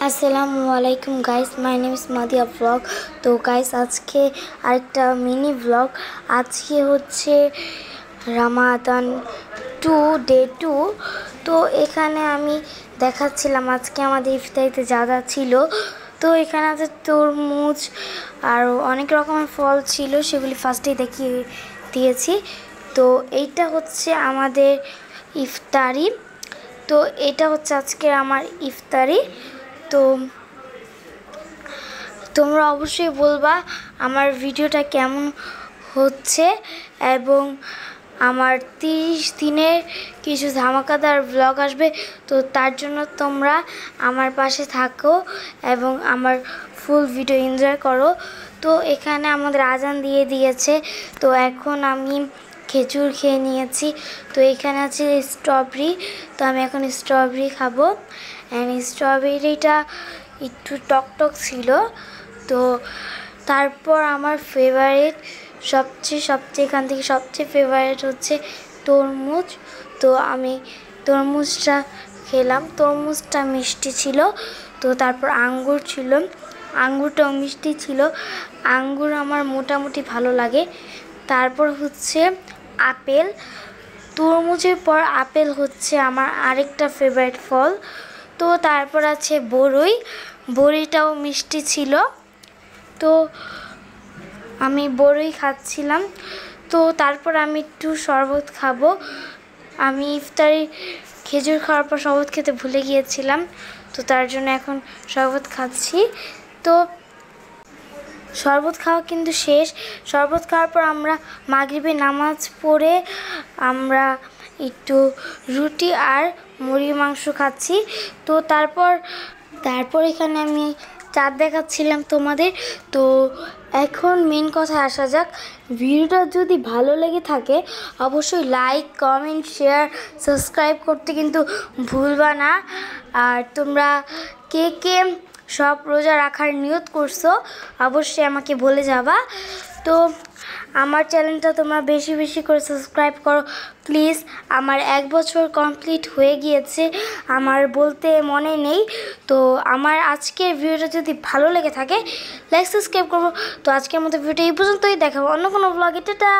আসসালামু আলাইকুম guys, my name is Madiya blog. তো গাইস, আজকে আরেকটা মিনি ব্লগ। আজকে হচ্ছে রামাদান 2 ডে 2। তো এখানে আমি দেখাচ্ছিলাম আজকে আমাদের ইফতারিতে যা যা ছিল। তো এখানে আছে তরমুজ আর অনেক রকমের ফল ছিল, সেগুলি ফার্স্টেই দেখিয়ে দিয়েছি। তো এইটা হচ্ছে আমাদের ইফতারি। তো এটা হচ্ছে আজকে আমার ইফতারি। তো তোমরা অবশ্যই বলবা আমার ভিডিওটা কেমন হচ্ছে, এবং আমার 30 দিনের কিছু ধামাকাদার ব্লগ আসবে। তো তার জন্য তোমরা আমার পাশে থাকো এবং আমার ফুল ভিডিও এনজয় করো। তো এখানে আমাদের আজান দিয়ে দিয়েছে। তো এখন আমি খেজুর খেয়ে নিয়েছি। তো এখানে আছে স্ট্রবেরি। তো আমি এখন স্ট্রবেরি খাবো। অ্যান্ড স্ট্রবেরিটা একটু টক ছিল। তো তারপর আমার ফেভারিট সবচেয়ে এখান থেকে সবচেয়ে ফেভারিট হচ্ছে তরমুজ। তো আমি তরমুজটা খেলাম। তরমুজটা মিষ্টি ছিল। তো তারপর আঙ্গুর ছিল, আঙ্গুরটাও মিষ্টি ছিল। আঙ্গুর আমার মোটামুটি ভালো লাগে। তারপর হচ্ছে আপেল। তরমুজের পর আপেল হচ্ছে আমার আরেকটা ফেভারিট ফল। তো তারপর আছে বড়ই। বড়িটাও মিষ্টি ছিল। তো আমি বড়ই খাচ্ছিলাম। তো তারপর আমি একটু শরবত খাবো। আমি ইফতারি খেজুর খাওয়ার পর শরবত খেতে ভুলে গিয়েছিলাম। তো তার জন্য এখন শরবত খাচ্ছি। তো শরবত খাওয়া কিন্তু শেষ। শরবত খাওয়ার পর আমরা মাগরিবের নামাজ পড়ে আমরা একটু রুটি আর মুরগির মাংস খাচ্ছি। তো তারপর এখানে আমি চাঁদ দেখাচ্ছিলাম তোমাদের। তো এখন মেন কথায় আসা যাক। ভিডিওটা যদি ভালো লেগে থাকে অবশ্যই লাইক, কমেন্ট, শেয়ার, সাবস্ক্রাইব করতে কিন্তু ভুলবা না। আর তোমরা কে কে সব রোজা রাখার নিয়ত করছো অবশ্যই আমাকে বলে যাবা। তো আমার চ্যানেলটা তোমরা বেশি বেশি করে সাবস্ক্রাইব করো প্লিজ। আমার 1 বছর কমপ্লিট হয়ে গিয়েছে, আমার বলতে মনে নেই। তো আমার আজকের ভিডিওটা যদি ভালো লেগে থাকে লাইক, সাবস্ক্রাইব করবো। তো আজকের মতো ভিডিওটা এই পর্যন্তই। দেখাবো অন্য কোনো ব্লগে। টাটা।